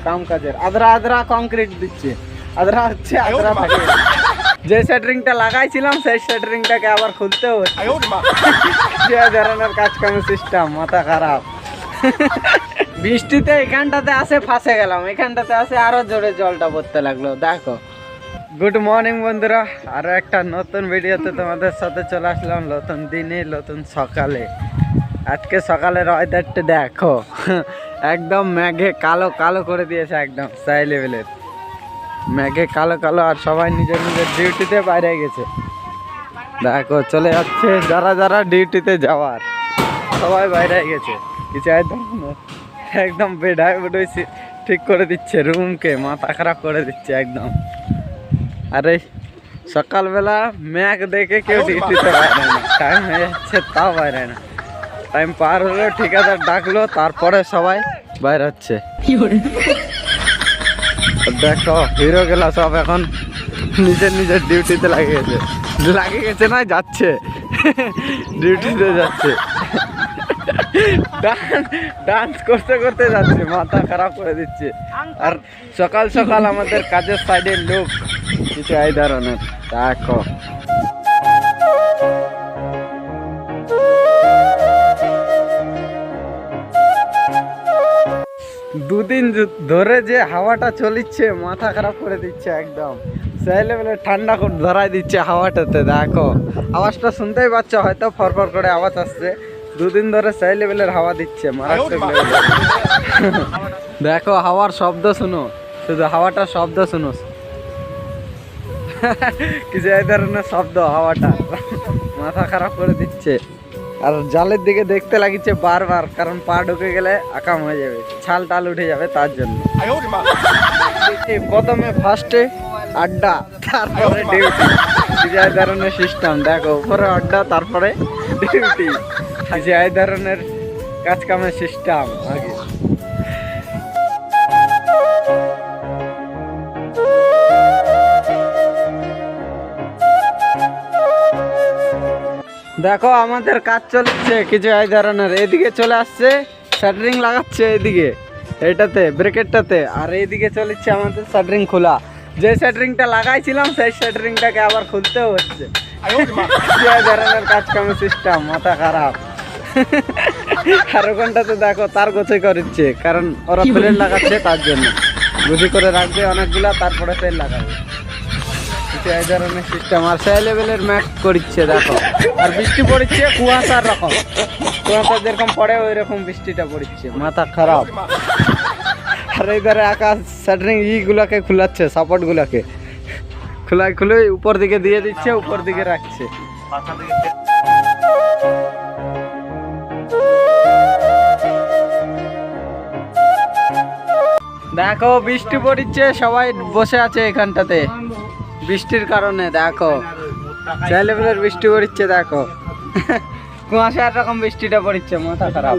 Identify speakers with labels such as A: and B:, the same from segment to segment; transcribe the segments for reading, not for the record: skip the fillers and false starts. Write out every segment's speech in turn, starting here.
A: কাম কাজের, আদ্রা আদ্রা কংক্রিট দিচ্ছে, আদ্রা হচ্ছে আদ্রা থাকে। যে সেটারিংটা লাগাইছিলাম সেই সেটারিংটাকে আবার খুলতে হচ্ছে। যে ধরনের কাজ কামের সিস্টেম, মাথা খারাপ। বৃষ্টিতে এখানটাতে আসে ফাঁসে গেলাম, এখানটাতে আসে আরো জোরে জলটা পড়তে লাগলো। দেখো, গুড মর্নিং বন্ধুরা, আরো একটা নতুন ভিডিওতে তোমাদের সাথে চলে আসলাম, নতুন দিনে নতুন সকালে। আজকে সকালের ওয়েদারটা দেখো, একদম মেঘে কালো কালো করে দিয়েছে, একদম সাই লেভেলের মেঘে কালো কালো। আর সবাই নিজের নিজের ডিউটিতে বাইরে গেছে। দেখো চলে যাচ্ছে, যারা যারা ডিউটিতে যাওয়ার সবাই বাইরে গেছে। কিছু একদম বেডায় বেডেছি ঠিক করে দিচ্ছে, রুমকে মাথা খারাপ করে দিচ্ছে একদম। আরে সকালবেলা মেঘ দেখে কেউ ডিউটিতে বাইরে না, টাইম হয়ে যাচ্ছে তাও বাইরে না। টাইম পার হলো, ঠিকাদার ডাকলো, তারপরে সবাই বাইরে হচ্ছে। দেখো হিরো গেলা সব এখন নিজের নিজের ডিউটিতে লাগিয়ে গেছে না, যাচ্ছে ডিউটিতে যাচ্ছে, ডান্স করতে করতে যাচ্ছে, মাথা খারাপ করে দিচ্ছে। আর সকাল সকাল আমাদের কাজের সাইডের লোক কিছু এই ধরনের। দেখো দুদিন ধরে যে হাওয়াটা চলিচ্ছে মাথা খারাপ করে দিচ্ছে, একদম সেই লেভেলে ঠান্ডা ধরাই দিচ্ছে হাওয়াটাতে। দেখো আওয়াজটা শুনতেই পাচ্ছ, হয়তো ফরফর করে আওয়াজ আসছে। দুদিন ধরে সেই লেভেলের হাওয়া দিচ্ছে, মারাত্মক লেভেলের। দেখো হাওয়ার শব্দ শুনো, শুধু হাওয়াটার শব্দ শুনো, কিছু এই ধরনের শব্দ হাওয়াটা মাথা খারাপ করে দিচ্ছে। আর জালের দিকে দেখতে লাগিচ্ছে বারবার, কারণ পা ঢুকে গেলে আকাম হয়ে যাবে, ছাল টাল উঠে যাবে, তার জন্য। প্রথমে ফার্স্টে আড্ডা, তারপরে ডিউটি, কিছু এই ধরনের সিস্টেম। দেখো উপরে আড্ডা, তারপরে ডিউটি, কিছু এই ধরনের কাজ কামের সিস্টেম আগে। দেখো আমাদের কাজ চলছে কিছু এই ধরনের, এদিকে চলে আসছে শাটারিং লাগাচ্ছে, এদিকে এটাতে ব্রেকেটটাতে, আর এইদিকে চলেছে আমাদের শাটারিং খোলা। যে শাটারিংটা লাগাইছিলাম সেই শাটারিংটাকে আবার খুলতেও হচ্ছে। এই ধরনের কাজ কামের সিস্টেম, মাথা খারাপ। আর ওখানটাতে দেখো তার গোছাই করছে, কারণ ওরা প্লেট লাগাচ্ছে, তার জন্য গুছি করে রাখবে অনেকগুলা, তারপরে প্লেট লাগাবে। এই ধরনের সিস্টেম। আর সেই লেভেলের ম্যাচ করছে দেখো। আর বৃষ্টি পড়ছে কুয়াশার রকম, কুয়াশা যেরকম পড়ে ওই রকম বৃষ্টিটা পড়ছে, মাথা খারাপ। আর এই ধারে আকাশ শাটারিং ইগুলাকে খুলাচ্ছে, সাপোর্ট গুলাকে খুলে উপর দিকে দিয়ে দিচ্ছে, উপর দিকে রাখছে। দেখো বৃষ্টি পড়ছে, সবাই বসে আছে এখানটাতে বৃষ্টির কারণে। দেখো সেই লেভেলের বৃষ্টি পড়ছে, দেখো কুয়াশার রকম বৃষ্টিটা পড়ছে, মাথা খারাপ।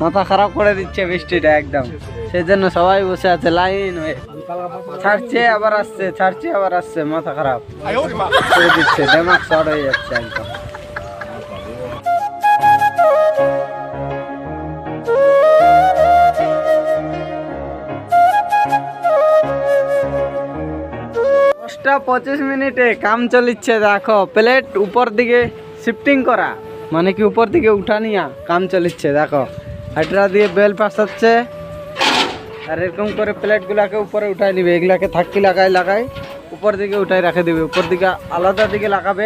A: মাথা খারাপ করে দিচ্ছে বৃষ্টিটা একদম, সেই জন্য সবাই বসে আছে লাইন হয়ে, ছাড়ছে আবার আসছে, ছাড়ছে আবার আসছে, মাথা খারাপ করে দিচ্ছে, দেমাগ শর্ট হয়ে যাচ্ছে একদম। দশটা 25 মিনিটে কাম চলিচ্ছে। দেখো প্লেট উপর দিকে শিফটিং করা, মানে কি উপর দিকে উঠা নিয়া কাম চলিচ্ছে। দেখো হাইড্রা দিয়ে বেল পাসাচ্ছে, আর এরকম করে প্লেটগুলাকে উপরে উঠাই নিবে, এগুলাকে থাকি লাগাই উপর দিকে উঠাই রাখে দিবে, উপর দিকে আলাদা দিকে লাগাবে,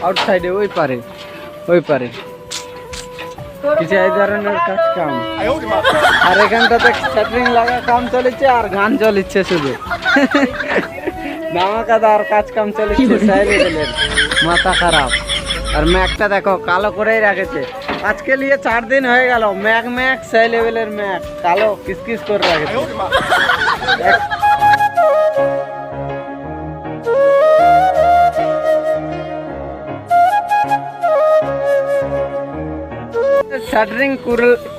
A: আউট সাইডে ওই পারে কিছু এই ধরনের কাজ কাম। আর এখানটাতে শাটারিং লাগা কাম চলেছে, আর গান চলিচ্ছে শুধু ধামাকাদার কাজ কাম চলেছে সেই লেভেলের, মাথা খারাপ। আর ম্যাগটা দেখো কালো করেই রাখেছে, আজকে নিয়ে 4 দিন হয়ে গেল, ম্যাগ সেই লেভেলের ম্যাগ কালো কিসকিস করে রাখেছে। শাটারিং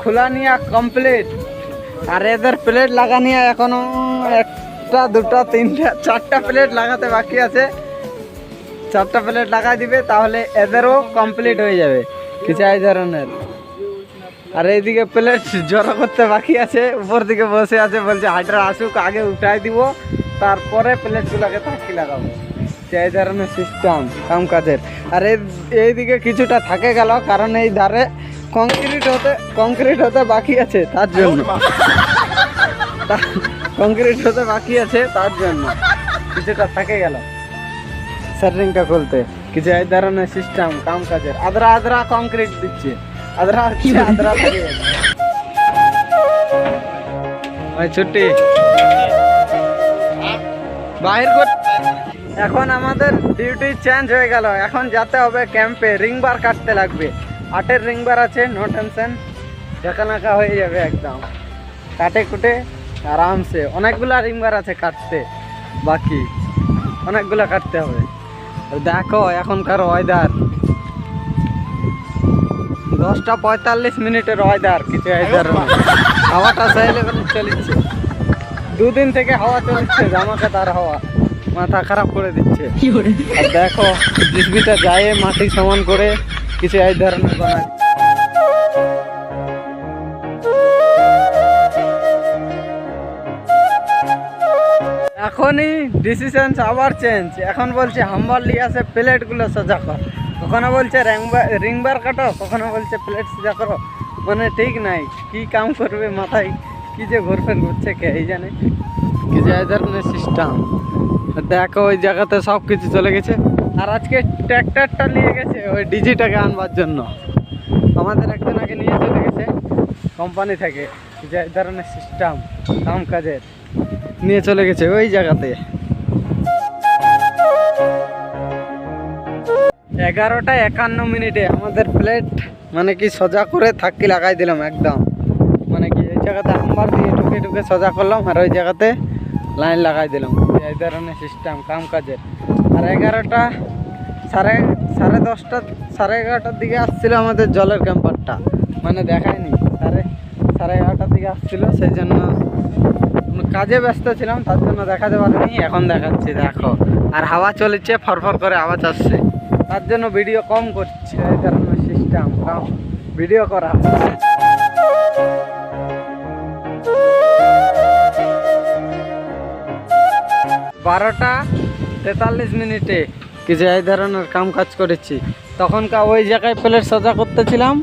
A: খোলা নিয়ে কমপ্লিট, আর এদের প্লেট লাগা নিয়ে এখনো 1টা 2টা 3টা 4টা প্লেট লাগাতে বাকি আছে। 4টা প্লেট লাগাই দিবে, তাহলে এদেরও কমপ্লিট হয়ে যাবে। কিছু এই ধরনের আর এইদিকে প্লেট জড়ো করতে বাকি আছে, উপর দিকে বসে আছে, বলছে হাইড্রা আসুক আগে উঠাই দিব, তারপরে প্লেটগুলোকে তাকি লাগাবো। এই ধরনের সিস্টেম কাম কাজের। আর এইদিকে কিছুটা থাকে গেল, কারণ এই ধারে কংক্রিট হতে বাকি আছে, তার জন্য কংক্রিট হতে বাকি আছে, তার জন্য কিছুটা থাকে গেল সেটিংটা খুলতে। কিছু এই ধরনের সিস্টেম কাম কাজের। আদ্রা আদ্রা কংক্রিট দিচ্ছে, আদ্রা হচ্ছে আদ্রা থাকে। ওই ছুটি বাহির কর। এখন আমাদের ডিউটি চেঞ্জ হয়ে গেল, এখন যেতে হবে ক্যাম্পে, রিংবার কাটতে লাগবে। 8-এর রিংবার আছে, নো টেনশন, ঝাঁকানাকা হয়ে যাবে একদম, কাটে কুটে আরামসে। অনেকগুলা রিংবার আছে কাটতে, বাকি অনেকগুলা কাটতে হবে। দেখো এখনকার ওয়েদার 10:45 ওয়েদার। কিছু হাওয়াটা সেই লেভেলে চলছে, 2 দিন থেকে হাওয়া চলছে, জামাকাতার হাওয়া, মাথা খারাপ করে দিচ্ছে। আর দেখো জিসবিটা যায় মাটি সমান করে কিছু এই ধরনের বানায়। এখনই ডিসিশন আবার চেঞ্জ, এখন বলছে হাম্বার লিয়ে আসে প্লেটগুলো সোজা কর, কখনো বলছে রিংবার কাটো, কখনো বলছে প্লেট সোজা করো। মানে ঠিক নাই, কি কাম করবে মাথায়, কি যে ঘুরফের ঘুরছে কে এই জানে। কি যে এই ধরনের সিস্টেম। দেখো ওই জায়গাতে সব কিছু চলে গেছে। আর আজকে ট্র্যাক্টরটা নিয়ে গেছে ওই ডিজিটাকে আনবার জন্য, আমাদের একজনকে নিয়ে চলে গেছে কোম্পানি থেকে। যে এই ধরনের সিস্টেম কাম কাজের নিয়ে চলে গেছে ওই জায়গাতে। 11:51 আমাদের প্লেট মানে কি সোজা করে থাকি লাগাই দিলাম একদম। মানে কি এই জায়গাতে হাম্বার দিয়ে ঢুকে ঢুকে সোজা করলাম, আর ওই জায়গাতে লাইন লাগাই দিলাম। এই ধরনের সিস্টেম কাম কাজের। আর 11:10 দিকে আসছিল আমাদের জলের ক্যাম্পারটা, মানে দেখায়নি, 11:30 দিকে আসছিল, সেই জন্য কাজে ব্যস্ত ছিলাম, তার জন্য দেখাতে পারিনি। এখন দেখাচ্ছি দেখো, আর হাওয়া চলেছে, ফরফর করে আওয়াজ আসছে, তার জন্য ভিডিও কম করছি। এই ধরনের সিস্টেম ভিডিও করা। 12:43 কিছু এই ধরনের কাম কাজ করেছি। তখনকার ওই জায়গায় প্লেট সোজা করতেছিলাম,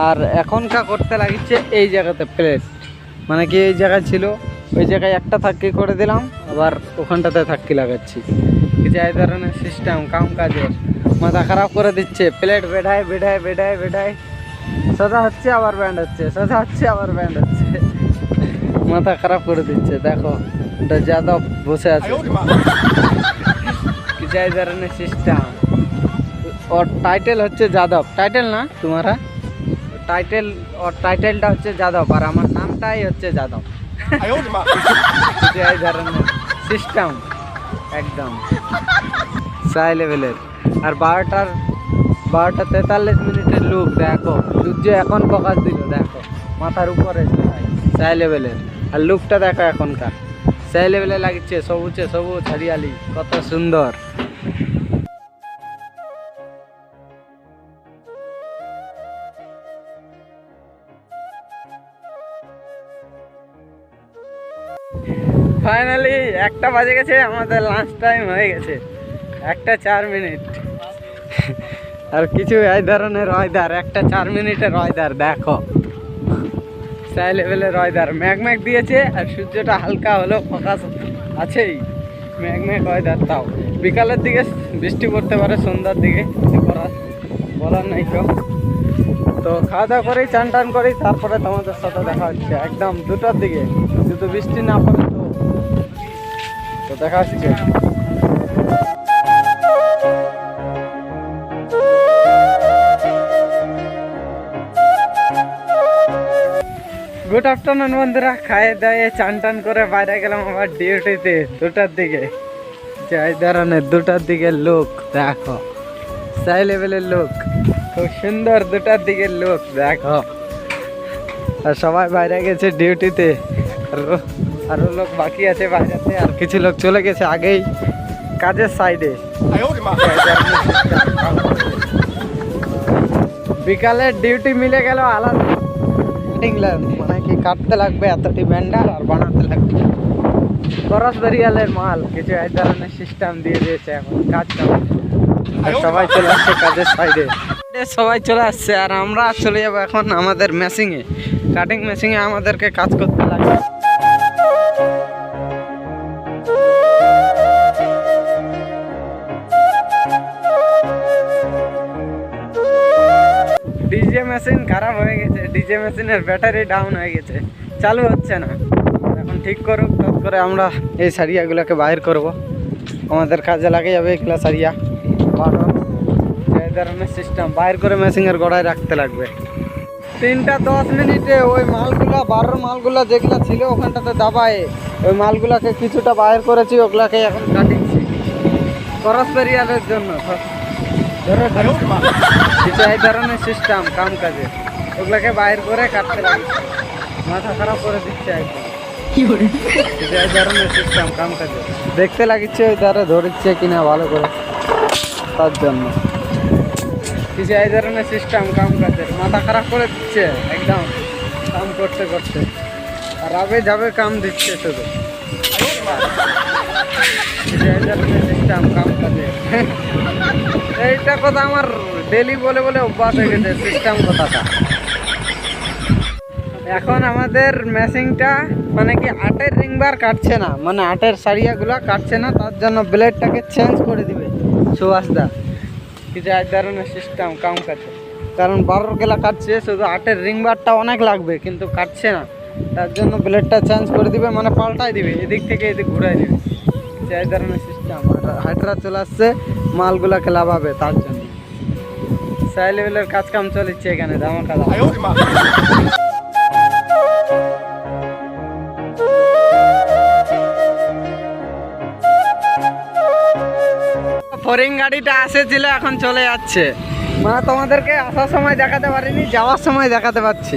A: আর এখনকার করতে লাগিচ্ছে এই জায়গাতে প্লেট। মানে কি এই জায়গায় ছিল, ওই জায়গায় একটা থাকি করে দিলাম, আবার ওখানটাতে থাকি লাগাচ্ছি। কিছু এই ধরনের সিস্টেম কাম কাজের। মাথা খারাপ করে দিচ্ছে, প্লেট বেড়ায় বেড়ায় বেড়ায় বেড়ায়, সোজা হচ্ছে আবার ব্যান্ড হচ্ছে, সোজা হচ্ছে আবার ব্যান্ড হচ্ছে, মাথা খারাপ করে দিচ্ছে। দেখো এটা যাদব বসে আছে। কিছু এই ধরনের সিস্টেম। ওর টাইটেল হচ্ছে যাদব, টাইটেল না তোমারা, টাইটেল, ওর টাইটেলটা হচ্ছে যাদব, আর আমার নামটাই হচ্ছে যাদব। কিছু এই ধরনের সিস্টেম একদম সাই লেভেলের। আর 12:43 লুক দেখো, সূর্য এখন প্রকাশ দিল, দেখো মাথার উপরে সাই লেভেলের। আর লুকটা দেখো এখনকার সাই লেভেলে লাগছে, সবুজে সবুজ হরিয়ালি, কত সুন্দর। ফাইনালি 1টা বাজে গেছে, আমাদের লাঞ্চ টাইম হয়ে গেছে, 1:04। আর কিছু এই ধরনের ওয়েদার, 1:04 ওয়েদার দেখো, সাই লেভেলের ওয়েদার। ম্যাঘ দিয়েছে, আর সূর্যটা হালকা হলেও ফোকাস আছেই, ম্যাঘ ওয়েদার। তাও বিকালের দিকে বৃষ্টি পড়তে পারে, সন্ধ্যার দিকে কিছু বলার নাই কেউ। তো খাওয়া দাওয়া করেই, চান টান করেই, তারপরে তোমাদের সাথে দেখা হচ্ছে একদম 2টার দিকে, যদি বৃষ্টি না পড়ে তো দেখা হচ্ছে। গুড আফটারনুন বন্ধুরা, খায়ে দায়ে চান টান করে বাইরে গেলাম আবার ডিউটিতে 2টার দিকে। যাই ধরনের 2টার দিকে লোক দেখো, সাই লেভেলের লোক, খুব সুন্দর 2টার দিকের লোক দেখো। আর সবাই বাইরে গেছে ডিউটিতে, আরো লোক বাকি আছে বাইরেতে, আর কিছু লোক চলে গেছে আগেই কাজের সাইডে। বিকালের ডিউটি মিলে গেল আলাদা, কাটিং লেন্থ, মানে কি কাটতে লাগবে এতটি ব্যান্ডার আর বানাতে লাগবে খরচ বেরিয়ালের মাল। কিছু এই ধরনের সিস্টেম দিয়ে দিয়েছে, এখন কাজ চলছে। সবাই চলে আসছে কাজের সাইডে, সবাই চলে আসছে আর আমরা চলে যাবো এখন আমাদের মেশিনে, কাটিং মেশিনে আমাদেরকে কাজ করতে লাগবে। ডিজে মেশিন খারাপ হয়ে গেছে, ডিজে মেশিনের ব্যাটারি ডাউন হয়ে গেছে, চালু হচ্ছে না। এখন ঠিক করুক, তারপরে আমরা এই সারিয়াগুলোকে বাইর করব, আমাদের কাজে লাগে যাবে এগুলা সারিয়া। এই ধরনের সিস্টেম বাইর করে মেশিনের গোড়ায় রাখতে লাগবে। 3টা 10 মিনিটে ওই মালগুলা, 12 মালগুলা যেগুলো ছিল ওখানটাতে দাবায় ওই মালগুলাকে কিছুটা বাইর করেছি, ওগুলাকে এখন কাটিংছি খরচ বেরিয়ালের জন্য। কিছু এই ধরনের সিস্টেম কাম কাজে, ওগুলাকে বাইর করে কাটতে লাগছে, মাথা খারাপ করে দিচ্ছে একদম। কিছু এই ধরনের সিস্টেম কাম কাজে দেখতে লাগিচ্ছে, ওই ধারে ধরিচ্ছে কিনা ভালো করে, তার জন্য কিছু এই ধরনের সিস্টেম কাম কাজের মাথা খারাপ করে দিচ্ছে একদম কাম করতে করতে, আর আবে যাবে কাম দিচ্ছে শুধু। কিছু এই ধরনের সিস্টেম কাম কাজের এইটা কথা আমার ডেলি বলে বলে অভ্যাস হয়ে গেছে সিস্টেম কথাটা। এখন আমাদের মেশিনটা মানে কি 8-এর রিংবার কাটছে না, মানে 8-এর সারিয়াগুলো কাটছে না, তার জন্য ব্লেডটাকে চেঞ্জ করে দিবে সুভাষদা। কিছু এক ধরনের সিস্টেম কাম কাটছে, কারণ 12 গেলা কাটছে, শুধু 8-এর রিংবারটা অনেক লাগবে কিন্তু কাটছে না, তার জন্য ব্লেডটা চেঞ্জ করে দিবে, মানে পাল্টাই দিবে, এদিক থেকে এদিক ঘুরাই দিবে। কিছু এই ধরনের সিস্টেম হাইটরা চলে আসছে মালগুলাকে লাভাবে, তার জন্য সাই লেভেলের কাজ কাম চলেছে এখানে ধামাকা। ফরিং গাড়িটা এসেছিল, এখন চলে যাচ্ছে, মানে তোমাদেরকে আসার সময় দেখাতে পারিনি, যাওয়ার সময় দেখাতে পারছি,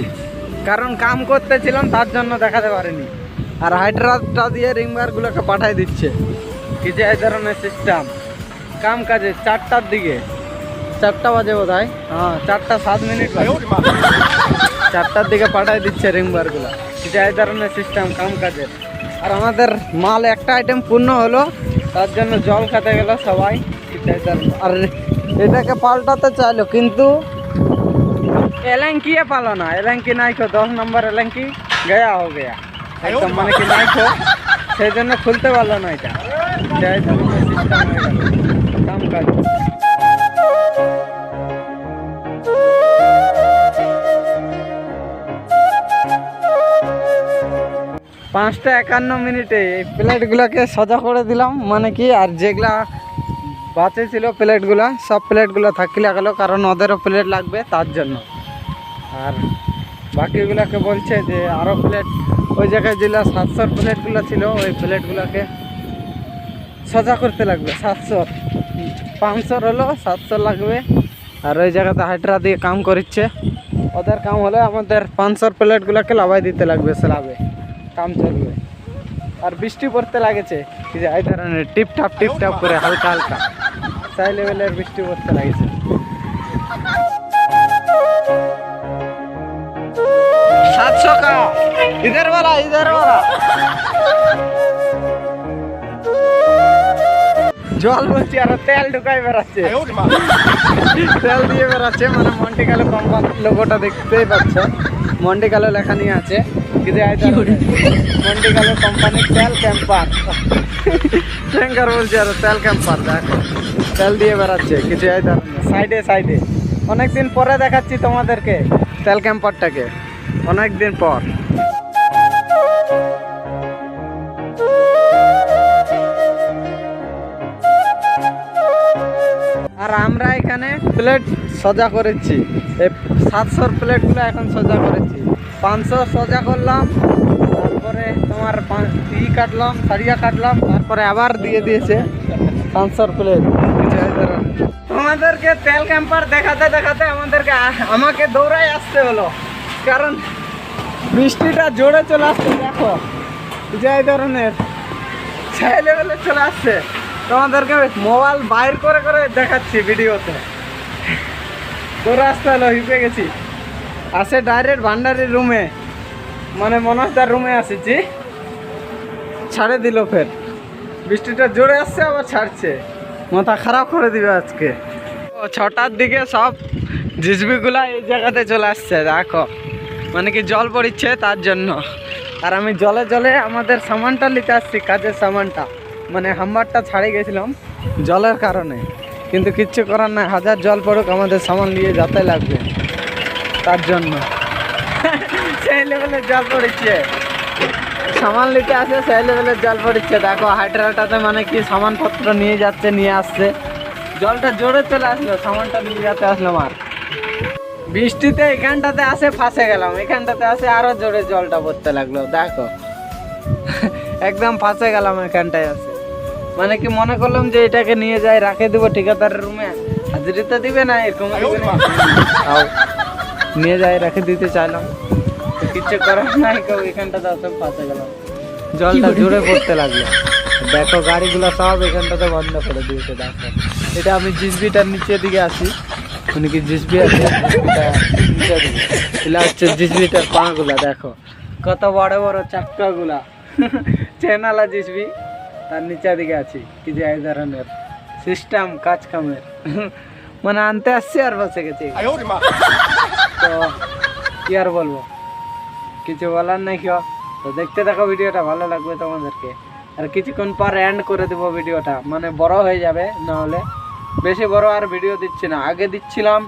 A: কারণ কাম করতেছিলাম তার জন্য দেখাতে পারিনি। আর হাইড্রাটা দিয়ে রিংবারগুলোকে পাঠাই দিচ্ছে। কিছু এই ধরনের সিস্টেম কাম কাজে 4টার দিকে, 4টা বাজে বোধ হয়, হ্যাঁ 4টা 7 মিনিট বাজে, 4টার দিকে পাঠাই দিচ্ছে রিংবারগুলো। কিছু এই ধরনের সিস্টেম কাম কাজের। আর আমাদের মাল একটা আইটেম পূর্ণ হলো, তার জন্য জল খেতে গেল সবাই। আর এটাকে পাল্টাতে চাইলো কিন্তু এলেঙ্কি পালো না, এলেঙ্কি নাই খো, 10 নম্বর এলেঙ্কি গয়া হো গয়া একদম, মানে কি নাই খো, সেই জন্য খুলতে পারলো না এটা। সিস্টেম হয়ে গেল কাম কাজ। 5টা 51 মিনিটে এই প্লেটগুলোকে সোজা করে দিলাম, মানে কি আর যেগুলা বাঁচে ছিল প্লেটগুলা, সব প্লেটগুলো থাকলে গেল, কারণ ওদেরও প্লেট লাগবে তার জন্য। আর বাকিগুলোকে বলছে যে আরও প্লেট, ওই জায়গায় যেগুলো 700 প্লেটগুলো ছিল ওই প্লেটগুলোকে সোজা করতে লাগবে। 700 500 হলো, 700 লাগবে। আর ওই জায়গাতে হাইড্রা দিয়ে কাম করছে, ওদের কাম হলে আমাদের 500 প্লেটগুলোকে লাভাই দিতে লাগবে, স্ল্যাবে কাম চলবে। আর বৃষ্টি পড়তে লাগেছে, এই ধরনের টিপটাপ করে হালকা হালকা সাই লেভেলের বৃষ্টি পড়তে লাগেছে। ইধার वाला জল বলছি, আর তেল ঢুকাই বেড়াচ্ছে, তেল দিয়ে বেড়াচ্ছে, মানে মন্টি কালো কোম্পানির লোগোটা দেখতেই পাচ্ছ, মন্টি কালো লেখা নিয়ে আছে। মন্টি কালো কোম্পানির তেল ক্যাম্পার, ট্যাঙ্কার বলছি, আর তেল ক্যাম্পার দেখো তেল দিয়ে বেড়াচ্ছে। কিছু এই ধরনের সাইডে সাইডে অনেকদিন পরে দেখাচ্ছি তোমাদেরকে তেল ক্যাম্পারটাকে, অনেকদিন পর। আর আমরা এখানে প্লেট সোজা করেছি, এই 700 প্লেটগুলো এখন সোজা করেছি, 500 সোজা করলাম, তারপরে তোমার কাটলাম, সারিয়া কাটলাম, তারপরে আবার দিয়ে দিয়েছে 500 প্লেট। তোমাদেরকে তেল ক্যাম্পার দেখাতে দেখাতে আমাকে দৌড়াই আসতে হলো, কারণ বৃষ্টিটা জোরে চলে আসছে। দেখো যে এই ধরনের ছাই লেভেলে চলে আসছে, তোমাদেরকে মোবাইল বাইর করে করে দেখাচ্ছি ভিডিওতে। দৌড়ে আসতে হলো, হিপে গেছি। আসে ডাইরেক্ট ভান্ডারির রুমে, মানে মনোজদার রুমে আসেছি, ছাড়ে দিল ফের। বৃষ্টিটা জোরে আসছে আবার ছাড়ছে, মাথা খারাপ করে দিবে আজকে। 6টার দিকে সব জিসবিগুলা এই জায়গাতে চলে আসছে দেখো, মানে কি জল পড়িচ্ছে তার জন্য। আর আমি জলে জলে আমাদের সামানটা নিতে আসছি, কাজের সামানটা, মানে হাম্বারটা ছাড়ে গেছিলাম জলের কারণে, কিন্তু কিচ্ছু করার নাই, হাজার জল পড়ুক আমাদের সামান নিয়ে যেতে লাগবে, তার জন্য সেই লেভেলের জল পড়েছে। সামান নিতে আসে সেই লেভেলের জল পড়েছে দেখো। হাইড্রালটাতে মানে কি সামানপত্র নিয়ে যাচ্ছে, নিয়ে আসছে, জলটা জোরে চলে আসলো, সামানটা নিয়ে যেতে আসলাম। আর বৃষ্টিতে এখানটাতে আসে ফাঁসে গেলাম, এখানটাতে আসে আরো জোরে জলটা পড়তে লাগলো দেখো। একদম ফাঁসে গেলাম এখানটায় আসে, মানে কি মনে করলাম যে এটাকে নিয়ে যাই রাখে দেবো ঠিকাদারের রুমে, হাজিরি তো দিবে না, এরকম নিয়ে যাই রেখে দিতে চাইলাম, কিচ্ছু করার নাই, কেউ এখানটাতে আসে ফাঁসে গেলাম, জলটা জোরে পড়তে লাগলো দেখো। গাড়িগুলো সব এখানটাতে বন্ধ করে দিয়েছে দেখো। এটা আমি জিসবিটার নিচের দিকে আসি, মানে কি জিসবি আছে নিচের দিকে, এগুলা হচ্ছে জিসবিটার পাগুলা দেখো, কত বড় বড় চাক্কাগুলা চেনালা জিসবি, তার নিচের দিকে আছি কি যে এই ধরনের সিস্টেম কাজ কামের মানে আনতে আসছি আর বসে গেছি। তো কি আর বলবো, কিছু বলার নাই কেউ। তো দেখতে থাকো ভিডিওটা, ভালো লাগবে তোমাদেরকে। আর কিছুক্ষণ পর এন্ড করে দেবো ভিডিওটা, মানে বড় হয়ে যাবে, না হলে বেশি বড় আর ভিডিও দিচ্ছি না। আগে দিচ্ছিলাম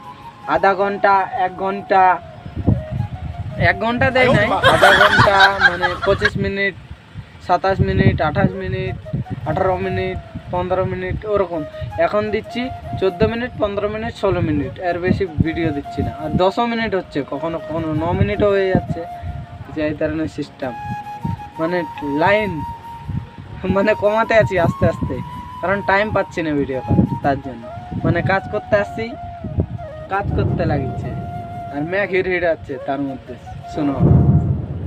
A: আধা ঘন্টা, 1 ঘন্টা, 1 ঘন্টা দেয় নাই, আধা ঘন্টা মানে 25 minute, 27 minute, 28 minute, 18 minute, 15 minute ওরকম। এখন দিচ্ছি 14 মিনিট, 15 মিনিট, 16 মিনিট, এর বেশি ভিডিও দিচ্ছি না। আর 10 মিনিট হচ্ছে, কখনো কখনো 9 মিনিটও হয়ে যাচ্ছে, যে এই ধরনের সিস্টেম, মানে লাইন মানে কমাতে আছি আস্তে আস্তে, কারণ টাইম পাচ্ছি না ভিডিও করার, তার জন্য। মানে কাজ করতে আসছি, কাজ করতে লাগিচ্ছে, আর ম্যাক হিট যাচ্ছে তার মধ্যে, শোনো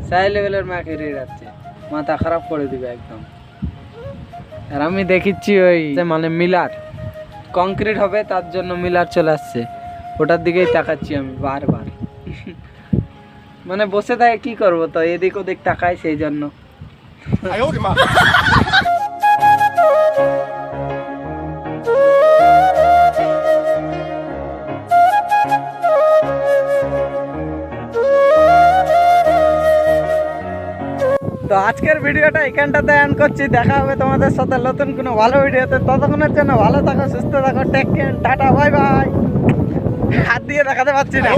A: সাই লেভেলের ম্যাক হিট যাচ্ছে, মাথা খারাপ করে দিবে একদম। আর আমি দেখিচ্ছি ওই মানে মিলার কংক্রিট হবে, তার জন্য মিলার চলে আসছে, ওটার দিকেই তাকাচ্ছি আমি বারবার মানে বসে থাকে কি করবো, তো এদিক ওদিক তাকাই, সেই জন্য। তো আজকের ভিডিওটা এখানটাতে এন্ড করছি, দেখা হবে তোমাদের সাথে নতুন কোনো ভালো ভিডিওতে। ততক্ষণের জন্য ভালো থাকো, সুস্থ থাকো, take care, tata, bye bye. হাত দিয়ে দেখাতে পারছি না।